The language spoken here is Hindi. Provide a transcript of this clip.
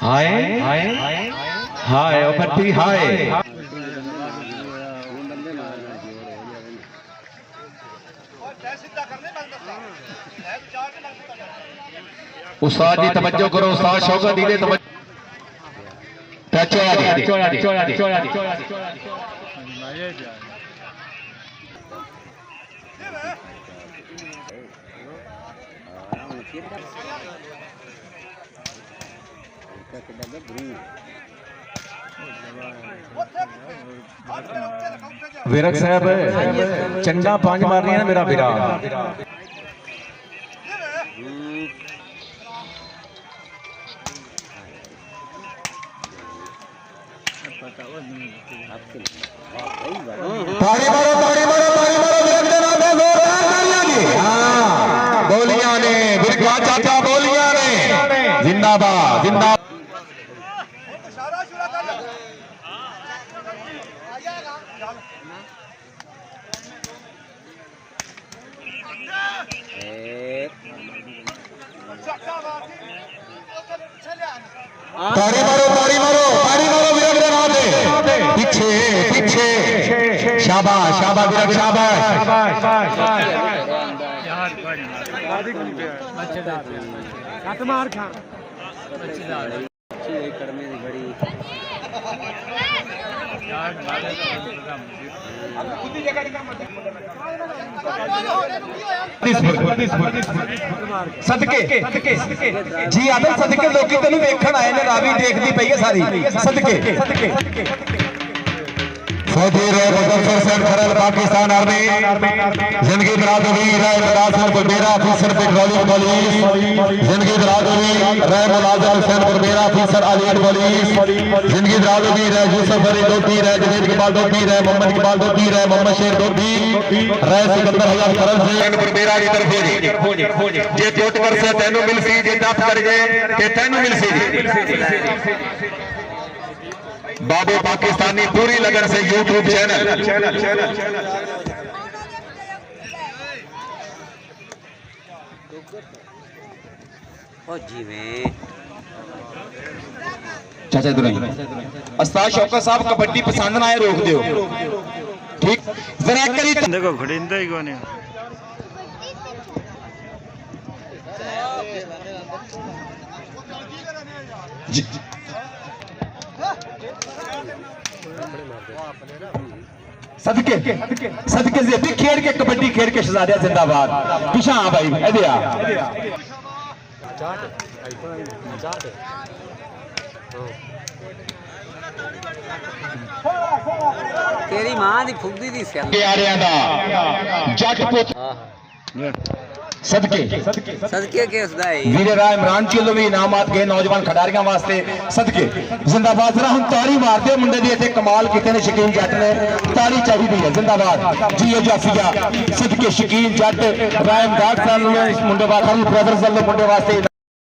हाय हाय ओ भट्टी हाय। उस्ताद जी तवज्जो करो, उस्ताद शौकत दी दे तवज्जो। विरक साहब चंगा पांच मारनी है मेरा विरा। ताड़ी मारो ताड़ी मारो ताड़ी मारो विरक दे नाम पे जोर हां बोलियां ने बिरका चाचा बोलियां ने जिंदाबाद जिंदाबाद। ताड़ी मारो ताड़ी मारो ताड़ी मारो विरक दे नाम पे। पीछे पीछे शाबाश शाबाश विरक शाबाश। सदके जी आदम सदके लोग तेन वेखण आए ने रावी देखती पई है सारी सदके। फौजी पाकिस्तान आर्मी जिंदगी बरादरी राय मुलाजिम बुरबेरा अफसर पेट्रोलियम पुलिस जिंदगी बरादरी राय मुलाजिम हुसैन बुरबेरा अफसर आलियत पुलिस जिंदगी बरादरी राय यूसुफ अली दोती राय जवेद इकबाल दोती राय मोहम्मद इकबाल दोती राय मोहम्मद शेर दोती राय सिकंदर हजार करम हुसैन बुरबेरा की तरफ हो जे टोट कर से तैनू मिल सी जे दफ कर जे के तैनू मिल सी। बाबू पाकिस्तानी पूरी लगन से यूट्यूब चैनल चाचा दुराई उस्ताद शौकत साहब कबड्डी पसंद ना आए रोक दियो ठीक जरा करी देखो खड़िंदा ही कोने सदके सदके से खेल के कबड्डी खेल के शहजादिया जिंदाबाद। पिछा आ भाई इधर आ तेरी मां दी फुगदी दी जट पुत सदके सदके के उसदा वीरे राय इमरान चलो भी इनामात गए नौजवान खिडारियों वास्ते सदके जिंदाबाद। जरा हम ताड़ी मारते मुंडे दी इत्थे कमाल कीते ने शकीन जट ने ताड़ी चाहिदी है जिंदाबाद जी जाफिया सदके शकीन जट राय इमदाद साहब इस मुंडे वास्ते ब्रदर्स वाले मुंडे वास्ते